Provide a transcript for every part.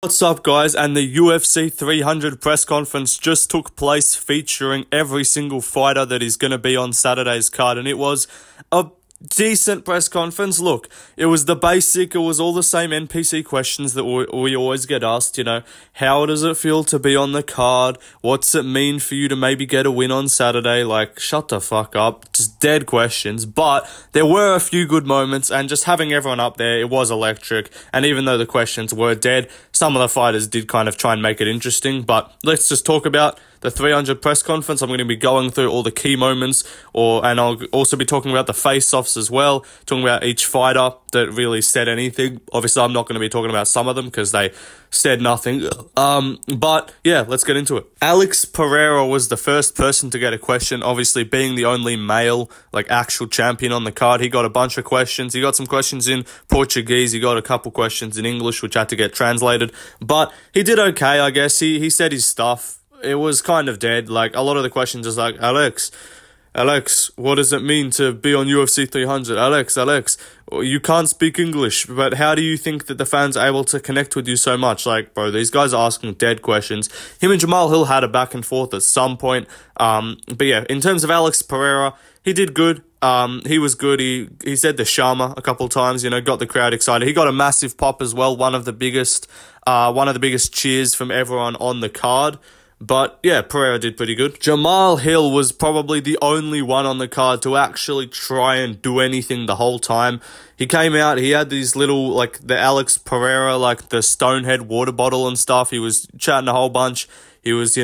What's up, guys? And the UFC 300 press conference just took place, featuring every single fighter that is going to be on Saturday's card, and it was a decent press conference. Look, it was the basic, it was all the same NPC questions that we always get asked, how does it feel to be on the card? What's it mean for you to maybe get a win on Saturday? Like, shut the fuck up. Just dead questions. But there were a few good moments, and just having everyone up there, it was electric. And even though the questions were dead, some of the fighters did kind of try and make it interesting. But let's just talk about the 300 press conference. I'm going to be going through all the key moments, and I'll also be talking about the face-offs as well, talking about each fighter that really said anything. Obviously, I'm not going to be talking about some of them because they said nothing. But yeah, let's get into it. Alex Pereira was the first person to get a question, obviously being the only male, actual champion on the card. He got a bunch of questions. He got some questions in Portuguese. He got a couple questions in English, which had to get translated. But he did okay, I guess. He said his stuff. It was kind of dead. A lot of the questions is like, Alex, what does it mean to be on UFC 300? Alex, you can't speak English, but how do you think that the fans are able to connect with you so much? Bro, these guys are asking dead questions. Him and Jamahal Hill had a back and forth at some point. But yeah, in terms of Alex Pereira, he did good. He was good. He said the Shama a couple times, got the crowd excited. He got a massive pop as well. One of the biggest cheers from everyone on the card. But yeah, Pereira did pretty good. Jamahal Hill was probably the only one on the card to actually try and do anything the whole time. He came out, he had these little, the Alex Pereira, the Stonehead water bottle and stuff. He was chatting a whole bunch. He was,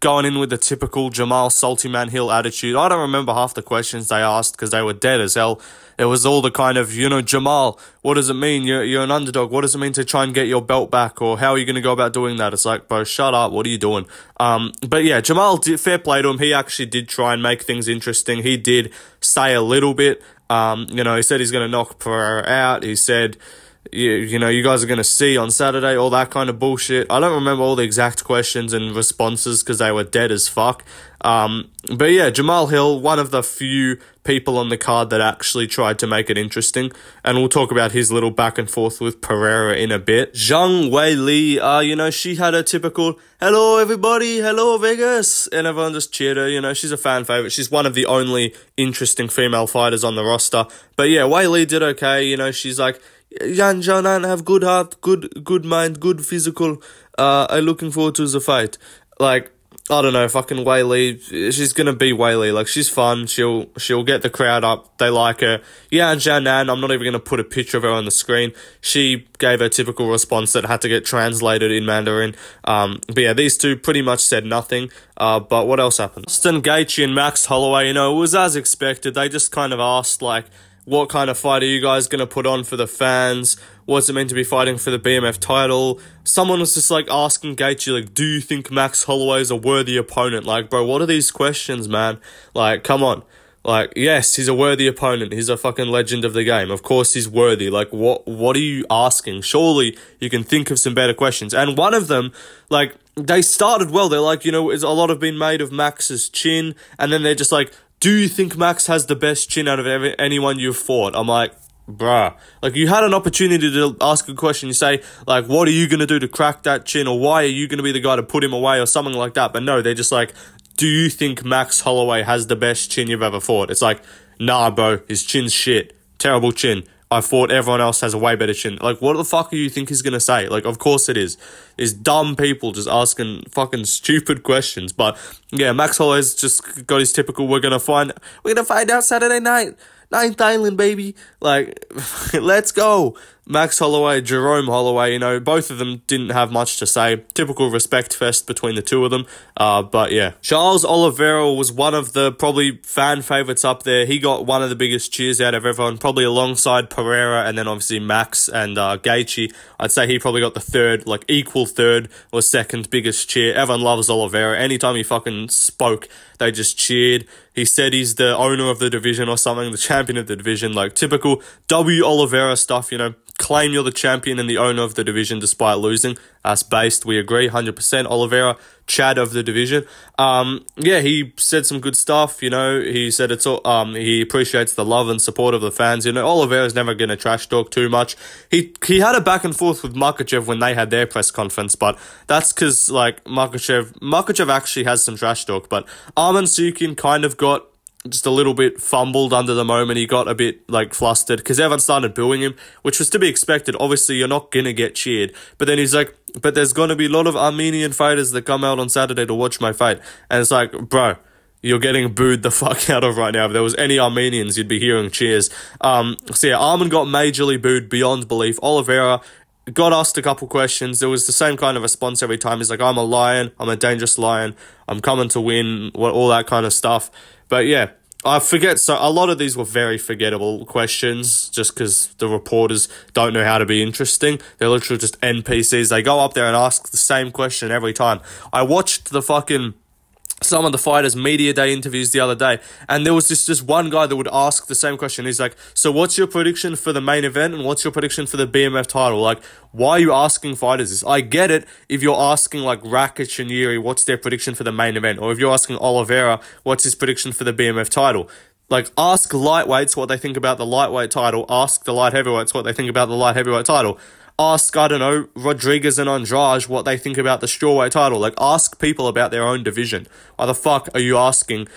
going in with the typical Jamahal Salty Man Hill attitude. I don't remember half the questions they asked because they were dead as hell. It was all the kind of, Jamahal, what does it mean? You're an underdog. What does it mean to try and get your belt back? Or how are you going to go about doing that? It's like, bro, shut up. What are you doing? But yeah, Jamahal, fair play to him. He actually did try and make things interesting. He did say a little bit. He said he's going to knock Pereira out. He said, you guys are going to see on Saturday, all that kind of bullshit. I don't remember all the exact questions and responses because they were dead as fuck. But yeah, Jamahal Hill, one of the few people on the card that actually tried to make it interesting. And we'll talk about his little back and forth with Pereira in a bit. Zhang Weili, she had a typical, hello everybody, hello Vegas. And everyone just cheered her, she's a fan favorite. She's one of the only interesting female fighters on the roster. But yeah, Weili did okay, she's like, Yan Janan have good heart, good mind, good physical. I'm looking forward to the fight. I don't know, fucking Weili, she's gonna be Weili. She's fun. She'll get the crowd up. They like her. Yan Janan, I'm not even gonna put a picture of her on the screen. She gave a typical response that had to get translated in Mandarin. But yeah, these two pretty much said nothing. But what else happened? Justin Gaethje and Max Holloway, it was as expected. They just kind of asked, what kind of fight are you guys going to put on for the fans? What's it meant to be fighting for the BMF title? Someone was just asking Gaethje, do you think Max Holloway is a worthy opponent? Bro, what are these questions, man? Come on. Yes, he's a worthy opponent. He's a fucking legend of the game. Of course he's worthy. What are you asking? Surely you can think of some better questions. And one of them, they started well. They're is a lot have been made of Max's chin. And then they're just do you think Max has the best chin out of anyone you've fought? I'm like, bruh. You had an opportunity to ask a question. You say, what are you going to do to crack that chin? Or why are you going to be the guy to put him away? Or something like that. But no, they're just do you think Max Holloway has the best chin you've ever fought? It's nah, bro. His chin's shit. Terrible chin. I thought everyone else has a way better chin. What the fuck do you think he's going to say? Of course it is. It's dumb people just asking fucking stupid questions. But yeah, Max Holloway's just got his typical, we're going to find out Saturday night. 9th Island, baby. Let's go. Max Holloway, Jerome Holloway, both of them didn't have much to say. Typical respect fest between the two of them. But yeah. Charles Oliveira was one of the probably fan favorites up there. He got one of the biggest cheers out of everyone, probably alongside Pereira and then obviously Max and Gaethje. I'd say he probably got the third, equal third or second biggest cheer. Everyone loves Oliveira. Anytime he fucking spoke, they just cheered. He said he's the owner of the division or something, the champion of the division, typical W. Oliveira stuff, claim you're the champion and the owner of the division despite losing. That's based, we agree, 100%. Oliveira, Chad of the division. Yeah, he said some good stuff, you know. He said it's all, he appreciates the love and support of the fans. You know, Oliveira's never going to trash talk too much. He had a back and forth with Makhachev when they had their press conference, but that's because, like, Makhachev actually has some trash talk, but Arman Sukin kind of got just a little bit fumbled under the moment. He got a bit, like, flustered because everyone started booing him, which was to be expected. Obviously, you're not going to get cheered. But then he's like, but there's going to be a lot of Armenian fighters that come out on Saturday to watch my fight. And it's like, bro, you're getting booed the fuck out of right now. If there was any Armenians, you'd be hearing cheers. So yeah, Arman got majorly booed beyond belief. Oliveira got asked a couple questions. There was the same kind of response every time. He's like, I'm a lion. I'm a dangerous lion. I'm coming to win. All that kind of stuff. But yeah, I forget. So a lot of these were very forgettable questions just because the reporters don't know how to be interesting. They're literally just NPCs. They go up there and ask the same question every time. I watched some of the fighters' media day interviews the other day, and there was just one guy that would ask the same question. He's like, so what's your prediction for the main event, and what's your prediction for the BMF title? Like, why are you asking fighters this? I get it if you're asking, like, Rakic and Yuri, what's their prediction for the main event, or if you're asking Oliveira, what's his prediction for the BMF title. Like, ask lightweights what they think about the lightweight title, ask the light heavyweights what they think about the light heavyweight title. Ask, I don't know, Rodriguez and Andrade what they think about the strawweight title. Like, ask people about their own division. Why the fuck are you asking...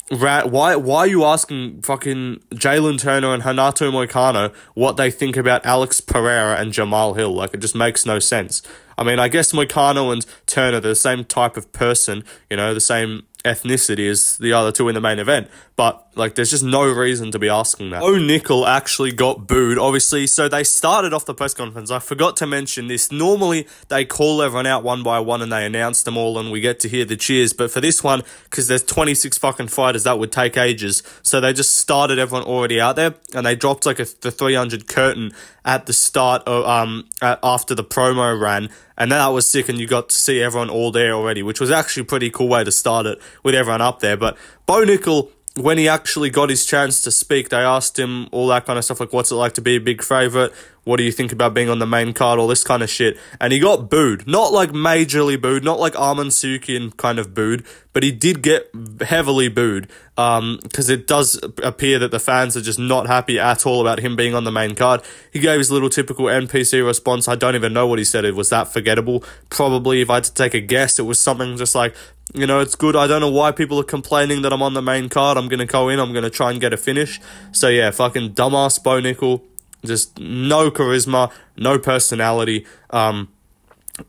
Why are you asking fucking Jalen Turner and Renato Moicano what they think about Alex Pereira and Jamahal Hill? Like, it just makes no sense. I mean, I guess Moicano and Turner, they're the same type of person, you know, the same ethnicity as the other two in the main event, but, like, there's just no reason to be asking that. Oh, Nickel actually got booed, obviously. So they started off the press conference. I forgot to mention this. Normally, they call everyone out one by one and they announce them all and we get to hear the cheers, but for this one, because there's 26 fucking fighters, that would take ages. So they just started everyone already out there, and they dropped, like, the 300 curtain at the start of, after the promo ran, and that was sick, and you got to see everyone all there already, which was actually a pretty cool way to start it with everyone up there. But Bo Nickel, when he actually got his chance to speak, they asked him all that kind of stuff, like, what's it like to be a big favourite? What do you think about being on the main card? All this kind of shit. And he got booed. Not, like, majorly booed. Not like Arman Sukin kind of booed. But he did get heavily booed. Because it does appear that the fans are just not happy at all about him being on the main card. He gave his little typical NPC response. I don't even know what he said. It was that forgettable. Probably, if I had to take a guess, it was something just like, you know, it's good. I don't know why people are complaining that I'm on the main card. I'm going to go in. I'm going to try and get a finish. So, yeah, fucking dumbass Bo Nickel. Just no charisma, no personality. I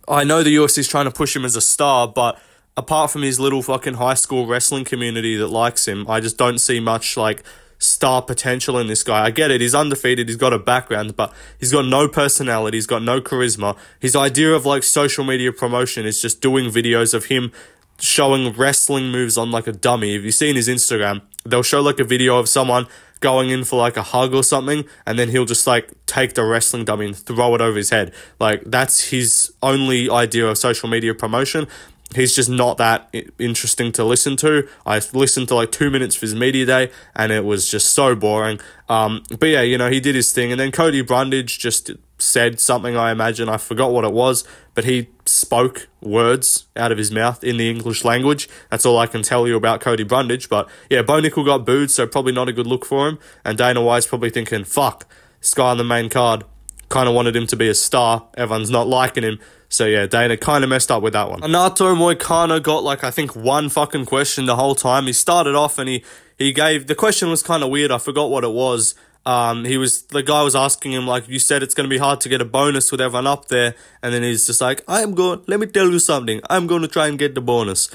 know the UFC is trying to push him as a star, but apart from his little fucking high school wrestling community that likes him, I just don't see much, like, star potential in this guy. I get it, he's undefeated, he's got a background, but he's got no personality, he's got no charisma. His idea of, like, social media promotion is just doing videos of him showing wrestling moves on, like, a dummy. If you see in his Instagram, they'll show, like, a video of someone going in for, like, a hug or something, and then he'll just, like, take the wrestling dummy and throw it over his head. Like, that's his only idea of social media promotion. He's just not that interesting to listen to. I listened to, like, 2 minutes of his media day, and it was just so boring. But yeah, you know, he did his thing, and then Cody Brundage just said something, I imagine. I forgot what it was, but he spoke words out of his mouth in the English language. That's all I can tell you about Cody Brundage. But yeah, Bo Nickel got booed, so probably not a good look for him. And Dana White's probably thinking, fuck, this guy on the main card kind of wanted him to be a star. Everyone's not liking him. So yeah, Dana kind of messed up with that one. Renato Moicano got, like, I think one fucking question the whole time. He started off and he gave, the question was kind of weird. I forgot what it was. The guy was asking him, like, you said it's going to be hard to get a bonus with everyone up there. And then he's just like, let me tell you something. I'm going to try and get the bonus.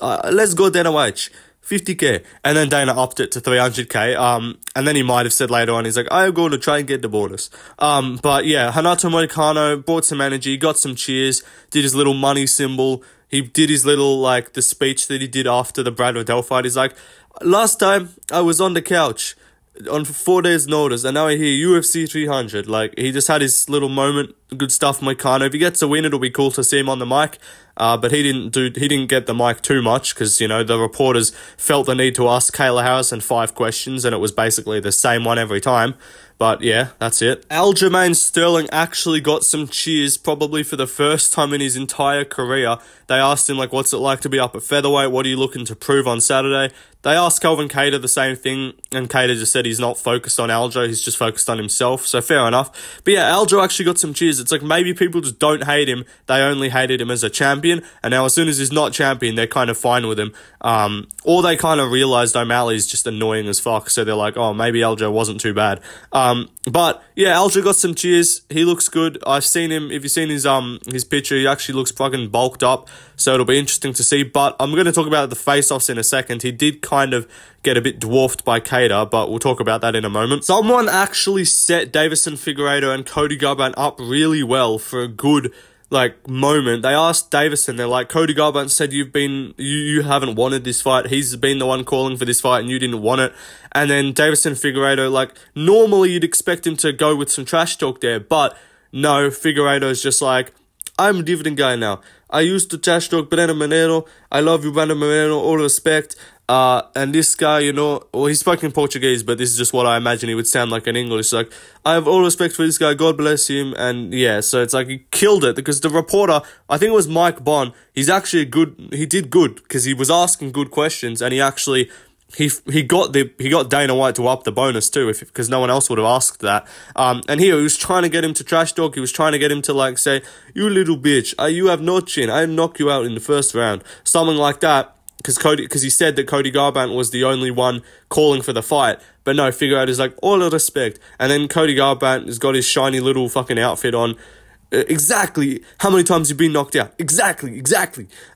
Let's go Dana White. 50k. And then Dana upped it to 300k. And then he might have said later on, he's like, I'm going to try and get the bonus. But yeah, Renato Moicano brought some energy, got some cheers, did his little money symbol. He did his little, like, the speech that he did after the Brad Riddell fight. He's like, last time I was on the couch. on 4 days' notice, and now I hear UFC 300. Like, he just had his little moment. Good stuff, Moicano. If he gets a win, it'll be cool to see him on the mic. But he didn't get the mic too much because, you know, the reporters felt the need to ask Kayla Harrison 5 questions, and it was basically the same one every time. But yeah, that's it. Aljamain Sterling actually got some cheers, probably for the first time in his entire career. They asked him, like, what's it like to be up at featherweight? What are you looking to prove on Saturday? They asked Calvin Kattar the same thing, and Kattar just said he's not focused on Aljo, he's just focused on himself, so fair enough. But yeah, Aljo actually got some cheers. It's like maybe people just don't hate him, they only hated him as a champion, and now as soon as he's not champion, they're kind of fine with him. Or they kind of realised O'Malley's just annoying as fuck, so they're like, oh, maybe Aljo wasn't too bad. But yeah, Aljo got some cheers, he looks good. I've seen him, if you've seen his picture, he actually looks fucking bulked up, so it'll be interesting to see. But I'm going to talk about the face-offs in a second. He did kind of get a bit dwarfed by Kattar, but we'll talk about that in a moment. Someone actually set Deiveson Figueiredo and Cody Garbrandt up really well for a good, like, moment. They asked Deiveson, they're like, Cody Garbrandt said you haven't wanted this fight. He's been the one calling for this fight and you didn't want it. And then Deiveson Figueiredo, like, normally you'd expect him to go with some trash talk there, but no, Figueiredo's just like, I'm a different guy now. I used to trash talk Brandon Moreno. I love you, Brandon Moreno, all respect. And this guy, you know, well, he's spoken Portuguese, but this is just what I imagine he would sound like in English. Like, I have all respect for this guy, God bless him. And yeah, so it's like he killed it because the reporter, I think it was Mike Bond, he's actually he did good because he was asking good questions, and he actually, he got Dana White to up the bonus too, because no one else would have asked that. And here he was trying to get him to trash talk. He was trying to get him to, like, say, you little bitch, you have no chin, I knock you out in the first round, something like that. Because he said that Cody Garbrandt was the only one calling for the fight. But no, Figueiredo's like, all the respect. And then Cody Garbrandt has got his shiny little fucking outfit on. Exactly. How many times have you been knocked out? Exactly.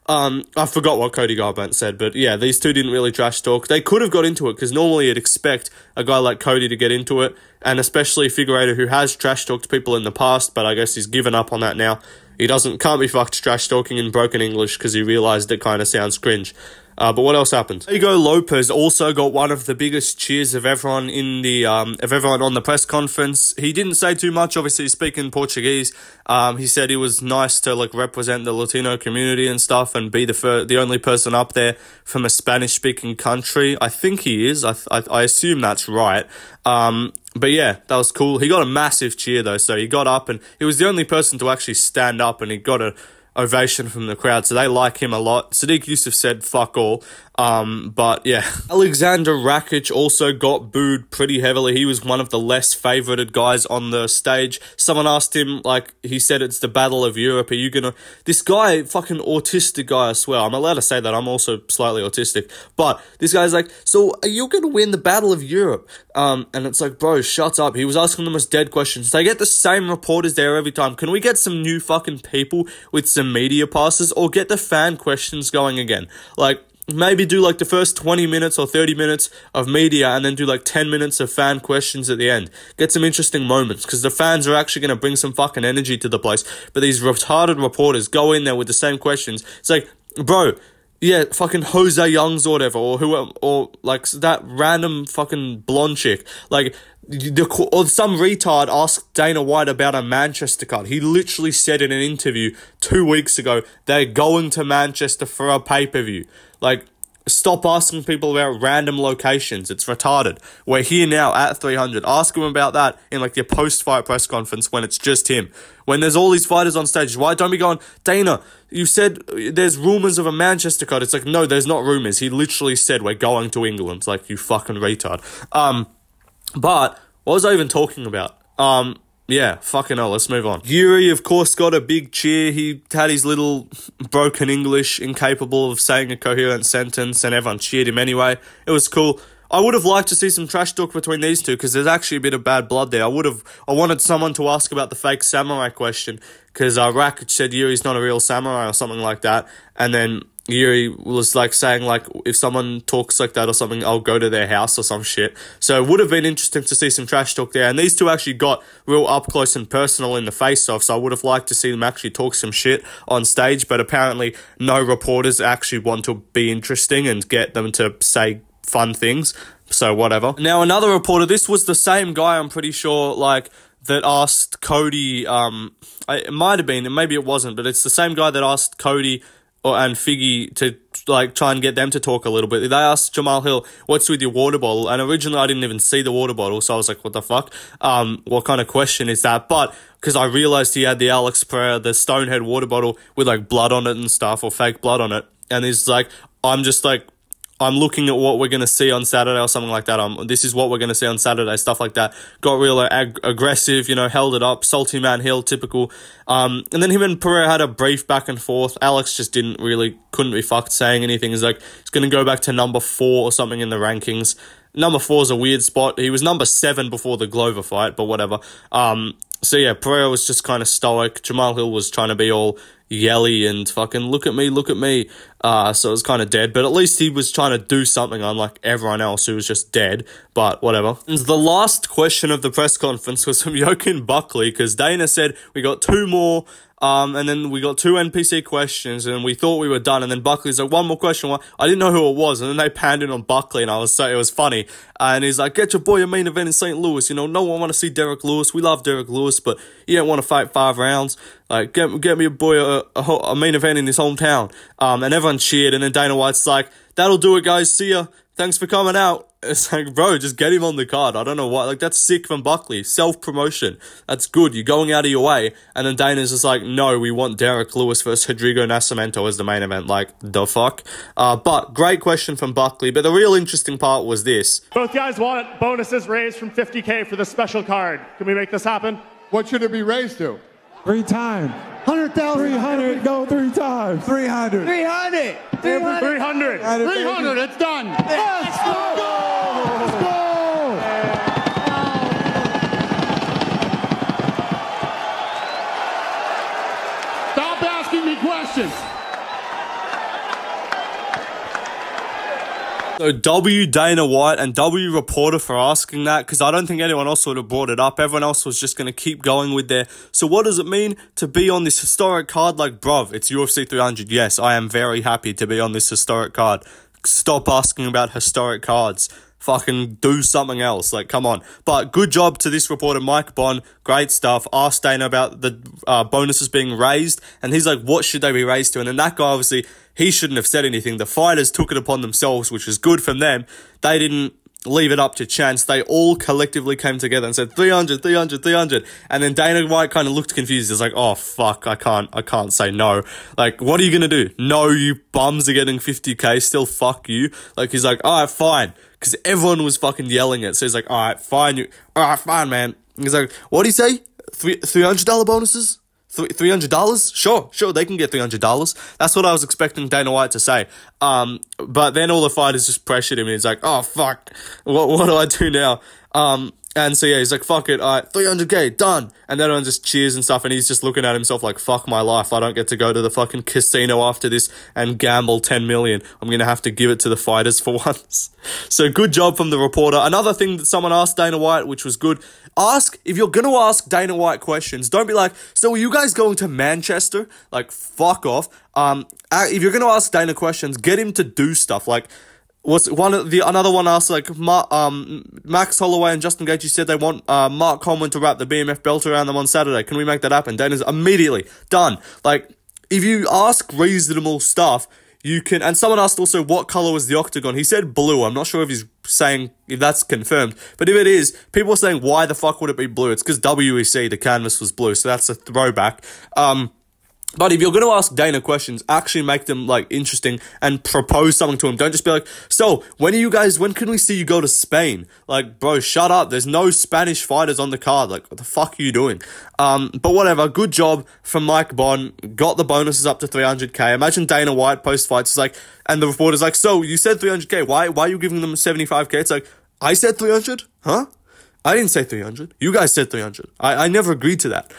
I forgot what Cody Garbrandt said. But yeah, these two didn't really trash talk. They could have got into it because normally you'd expect a guy like Cody to get into it. And especially Figueiredo, who has trash talked people in the past. But I guess he's given up on that now. He can't be fucked trash talking in broken English because he realised it kind of sounds cringe. But what else happened? Diego Lopez also got one of the biggest cheers of everyone on the press conference. He didn't say too much, obviously speaking Portuguese. He said it was nice to, like, represent the Latino community and stuff and be the only person up there from a Spanish-speaking country. I think he is. I assume that's right. But yeah, that was cool. He got a massive cheer though, so he got up and he was the only person to actually stand up, and he got a ovation from the crowd, so they like him a lot. Sadiq Yusuf said fuck all. But yeah, Alexander Rakic also got booed pretty heavily. He was one of the less favorited guys on the stage. Someone asked him, like, he said it's the Battle of Europe. Are you gonna... This guy, fucking autistic guy, I swear. I'm allowed to say that. I'm also slightly autistic. But this guy's like, so are you gonna win the Battle of Europe? And it's like, bro, shut up. He was asking the most dead questions. They get the same reporters there every time. Can we get some new fucking people with some media passes, or get the fan questions going again? Like, maybe do, like, the first 20 minutes or 30 minutes of media and then do, like, 10 minutes of fan questions at the end. Get some interesting moments, because the fans are actually going to bring some fucking energy to the place. But these retarded reporters go in there with the same questions. It's like, bro, yeah, fucking Jose Youngs or whatever, or like that random fucking blonde chick. Like, or some retard asked Dana White about a Manchester card. He literally said in an interview 2 weeks ago, they're going to Manchester for a pay-per-view. Like, stop asking people about random locations. It's retarded. We're here now at 300. Ask him about that in, like, your post-fight press conference when it's just him. When there's all these fighters on stage, why don't be going, Dana, you said there's rumours of a Manchester card. It's like, no, there's not rumours. He literally said we're going to England. It's like, you fucking retard. But what was I even talking about? Yeah, fucking hell, let's move on. Yuri, of course, got a big cheer. He had his little broken English, incapable of saying a coherent sentence, and everyone cheered him anyway. It was cool. I would have liked to see some trash talk between these two, because there's actually a bit of bad blood there. I wanted someone to ask about the fake samurai question, because Rakic said Yuri's not a real samurai or something like that, and then Yuri was, like, saying, like, if someone talks like that or something, I'll go to their house or some shit. So it would have been interesting to see some trash talk there. And these two actually got real up close and personal in the face-off, so I would have liked to see them actually talk some shit on stage. But apparently no reporters actually want to be interesting and get them to say fun things. So whatever. Now another reporter, this was the same guy, I'm pretty sure, like, that asked Cody, it might have been, and maybe it wasn't, but it's the same guy that asked Cody and Figgy to, like, try and get them to talk a little bit. They asked Jamahal Hill, what's with your water bottle? And originally I didn't even see the water bottle, so I was like, what the fuck? What kind of question is that? But, because I realized he had the Alex Pereira, the Stonehead water bottle with, like, blood on it and stuff, or fake blood on it. And he's like, I'm looking at what we're going to see on Saturday or something like that. This is what we're going to see on Saturday, stuff like that. Got real aggressive, you know, held it up. Salty man Hill, typical. And then him and Pereira had a brief back and forth. Alex just couldn't be fucked saying anything. He's like, he's going to go back to number 4 or something in the rankings. Number 4 is a weird spot. He was number 7 before the Glover fight, but whatever. So yeah, Pereira was just kind of stoic. Jamahal Hill was trying to be all yelly and fucking look at me. So it was kind of dead, but at least he was trying to do something, unlike everyone else who was just dead, but whatever. And the last question of the press conference was from Joaquin Buckley, because Dana said we got 2 more, and then we got 2 NPC questions, and we thought we were done, and then Buckley's like, 1 more question. I didn't know who it was, and then they panned in on Buckley, and it was funny, and he's like, get your boy a main event in St. Louis, you know, no one want to see Derek Lewis, we love Derek Lewis, but you don't want to fight 5 rounds, like, get me a boy a main event in his hometown, and everyone cheered, and then Dana White's like, that'll do it, guys, see ya, thanks for coming out. It's like, bro, just get him on the card. I don't know why. Like, that's sick from Buckley. Self-promotion. That's good. You're going out of your way. And then Dana's just like, no, we want Derek Lewis versus Rodrigo Nascimento as the main event. Like, the fuck? But great question from Buckley. But the real interesting part was this. Both guys want bonuses raised from $50K for the special card. Can we make this happen? What should it be raised to? 3 times. 100,000. 300. Go 3 times. 300. 300. 300. 300. It's done. Let's go. Let's go. Stop asking me questions. So W Dana White and W reporter for asking that, because I don't think anyone else would have brought it up. Everyone else was just going to keep going with their, so what does it mean to be on this historic card? Like, bruv, it's UFC 300. Yes, I am very happy to be on this historic card. Stop asking about historic cards. Fucking do something else. Like, come on. But good job to this reporter, Mike Bond. Great stuff. Asked Dana about the bonuses being raised. And he's like, what should they be raised to? And then that guy, obviously, he shouldn't have said anything. The fighters took it upon themselves, which is good from them. They didn't leave it up to chance. They all collectively came together and said 300, 300, 300. And then Dana White kind of looked confused. He's like, oh, fuck, I can't say no. Like, what are you going to do? No, you bums are getting 50K still, fuck you. Like, he's like, all right, fine. Because everyone was fucking yelling it. So he's like, all right, fine, man. He's like, what do you say? $300 bonuses? $300? Sure, they can get $300. That's what I was expecting Dana White to say. But then all the fighters just pressured him, and he's like, oh, fuck, what do I do now? And so, yeah, he's like, fuck it, all right, 300K, done. And then everyone just cheers and stuff, and he's just looking at himself like, fuck my life, I don't get to go to the fucking casino after this and gamble 10 million. I'm going to have to give it to the fighters for once. So good job from the reporter. Another thing that someone asked Dana White, which was good, if you're going to ask Dana White questions, don't be like, so are you guys going to Manchester? Like, fuck off. If you're going to ask Dana questions, get him to do stuff. Like, another one asked, like, Max Holloway and Justin Gaethje said they want Mark Coleman to wrap the BMF belt around them on Saturday. Can we make that happen? Dana's immediately done. Like, if you ask reasonable stuff, you can. And someone asked also, what color was the octagon? He said blue. I'm not sure if he's saying if that's confirmed, but if it is, people are saying, why the fuck would it be blue? It's because WEC, the canvas was blue, so that's a throwback. But if you're going to ask Dana questions, actually make them, like, interesting and propose something to him. Don't just be like, so, when can we see you go to Spain? Like, bro, shut up. There's no Spanish fighters on the card. Like, what the fuck are you doing? But whatever. Good job from Mike Bond. Got the bonuses up to 300K. Imagine Dana White post-fights is like, and the reporter's like, so, you said 300K. Why are you giving them 75K? It's like, I said 300? Huh? I didn't say 300. You guys said 300. I never agreed to that.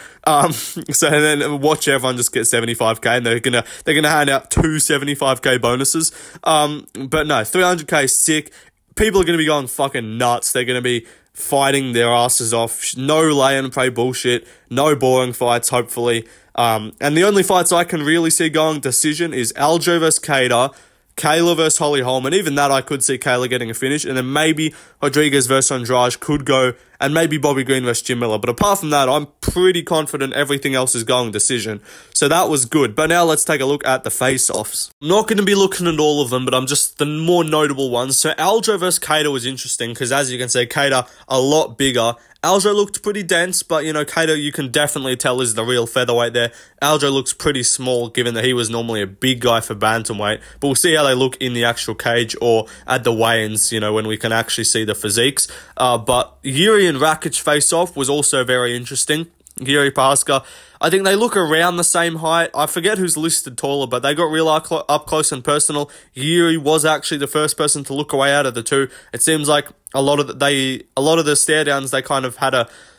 So then watch everyone just get 75K, and they're gonna hand out 2 75K bonuses. But no, 300K is sick. People are gonna be going fucking nuts. They're gonna be fighting their asses off. No lay and pray bullshit. No boring fights, hopefully. And the only fights I can really see going decision is Aljo vs. Cater, Kayla versus Holly Holm, and even that I could see Kayla getting a finish, and then maybe Rodriguez versus Andrade could go, and maybe Bobby Green versus Jim Miller. But apart from that, I'm pretty confident everything else is going decision. So that was good. But now let's take a look at the face-offs. I'm not going to be looking at all of them, but I'm just the more notable ones. So Aljo versus Cater was interesting, because as you can see, Cater a lot bigger. Aljo looked pretty dense, but, you know, Cater, you can definitely tell is the real featherweight there. Aljo looks pretty small, given that he was normally a big guy for bantamweight. But we'll see how they look in the actual cage or at the weigh-ins, you know, when we can actually see the physiques. But Yuri and Rakic face-off was also very interesting. Yuri Prochazka, I think they look around the same height. I forget who's listed taller, but they got real up close and personal. Yuri was actually the first person to look away out of the two. It seems like a lot of the stare downs, they kind of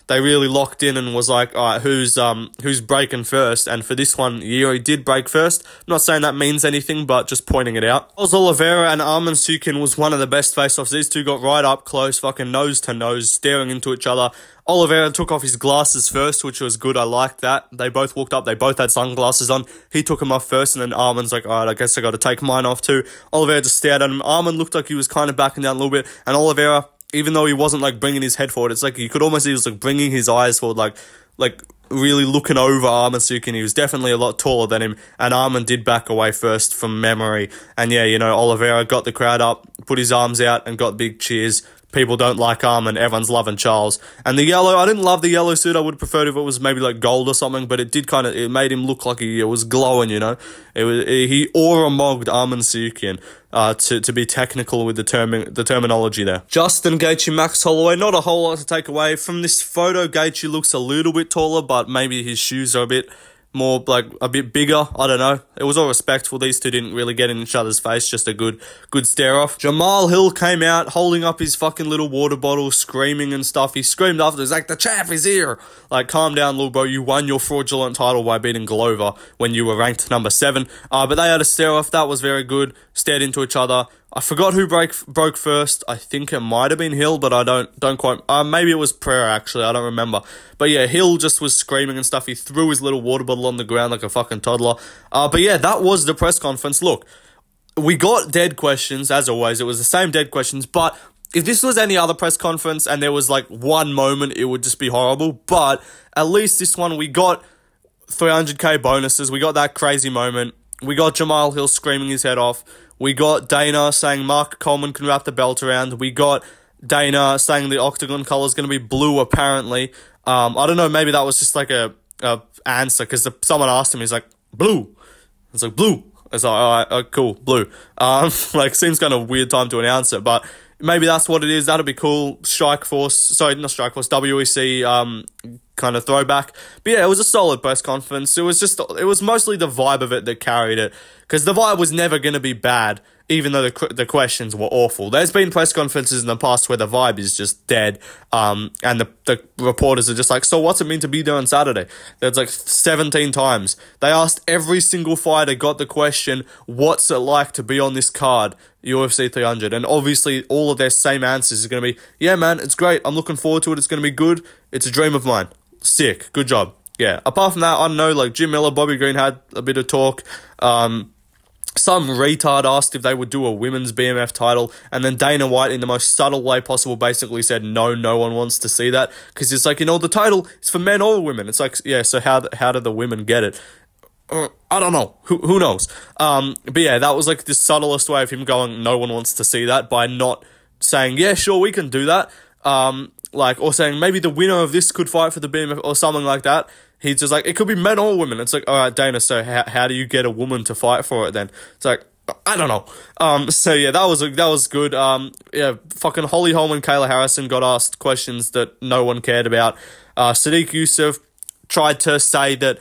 they really locked in and was like, all right, who's breaking first? And for this one, Yuri did break first. I'm not saying that means anything, but just pointing it out. Oz Oliveira and Arman Sukin was one of the best face-offs. These two got right up close, fucking nose to nose, staring into each other. Oliveira took off his glasses first, which was good. I liked that. They both walked up. They both had sunglasses on. He took them off first, and then Arman's like, all right, I guess I got to take mine off too. Oliveira just stared at him. Arman looked like he was kind of backing down a little bit, and Oliveira, even though he wasn't like bringing his head forward, it's like you could almost see he was like bringing his eyes forward, like really looking over Arman Sukin. He was definitely a lot taller than him, and Arman did back away first from memory. And yeah, you know, Oliveira got the crowd up, put his arms out, and got big cheers. People don't like Arman. Everyone's loving Charles. And the yellow, I didn't love the yellow suit. I would have preferred if it was maybe like gold or something, but it made him look like it was glowing, you know. He aura-mogged Arman Sukin, to be technical with the terminology there. Justin Gaethje, Max Holloway, not a whole lot to take away. From this photo, Gaethje looks a little bit taller, but maybe his shoes are a bit more, like, a bit bigger. I don't know. It was all respectful. These two didn't really get in each other's face. Just a good stare-off. Jamahal Hill came out holding up his fucking little water bottle, screaming and stuff. He screamed after, he's like, the champ is here. Like, calm down, little bro. You won your fraudulent title by beating Glover when you were ranked number 7. But they had a stare-off. That was very good. Stared into each other. I forgot who broke first. I think it might have been Hill, but I don't quite. Maybe it was Prayer, actually. I don't remember. But yeah, Hill just was screaming and stuff. He threw his little water bottle on the ground like a fucking toddler. But yeah, that was the press conference. Look, we got dead questions, as always. It was the same dead questions, but if this was any other press conference and there was like one moment, it would just be horrible. But at least this one, we got 300k bonuses. We got that crazy moment. We got Jamahal Hill screaming his head off. We got Dana saying Mark Coleman can wrap the belt around. We got Dana saying the octagon color is going to be blue, apparently. I don't know, maybe that was just like a answer, because someone asked him, he's like, blue. It's like, blue. It's like, all right, cool, blue. Like, seems kind of weird time to announce it, but maybe that's what it is. That'd be cool. WEC, kind of throwback. But yeah, it was a solid press conference. It was mostly the vibe of it that carried it, because the vibe was never going to be bad, even though the questions were awful. There's been press conferences in the past where the vibe is just dead, and the reporters are just like, so what's it mean to be there on Saturday? There's like 17 times. They asked every single fighter, got the question, what's it like to be on this card, UFC 300? And obviously all of their same answers is going to be, yeah man, it's great, I'm looking forward to it, it's going to be good, it's a dream of mine. Sick, good job. Yeah, apart from that, I don't know, like Jim Miller, Bobby Green had a bit of talk. Some retard asked if they would do a women's BMF title, and then Dana White, in the most subtle way possible, basically said, no one wants to see that, because it's like, you know, the title is for men or women. It's like, yeah, so how did the women get it? I don't know. Who knows? But yeah, that was like the subtlest way of him going, no one wants to see that, by not saying, yeah, sure, we can do that. Or saying maybe the winner of this could fight for the BMF or something like that. He's just like, it could be men or women. It's like, all right, Dana, so how do you get a woman to fight for it then? It's like, I don't know. So yeah, that was good. Yeah, fucking Holly Holm and Kayla Harrison got asked questions that no one cared about. Sadiq Youssef tried to say that,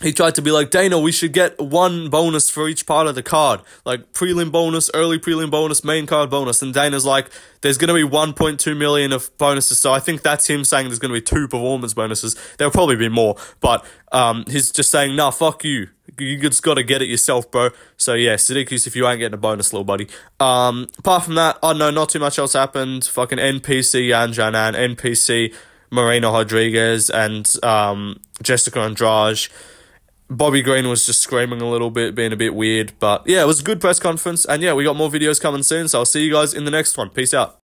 he tried to be like, Dana, we should get one bonus for each part of the card. Like, prelim bonus, early prelim bonus, main card bonus. And Dana's like, there's going to be 1.2 million of bonuses. So I think that's him saying there's going to be 2 performance bonuses. There'll probably be more. But he's just saying, nah, fuck you. You just got to get it yourself, bro. So yeah, Sadiq Youssef, you ain't getting a bonus, little buddy. Apart from that, I don't know, not too much else happened. Fucking NPC Yan Janan, NPC Marina Rodriguez, and Jessica Andrade. Bobby Green was just screaming a little bit, being a bit weird. But yeah, it was a good press conference. And yeah, we got more videos coming soon. So I'll see you guys in the next one. Peace out.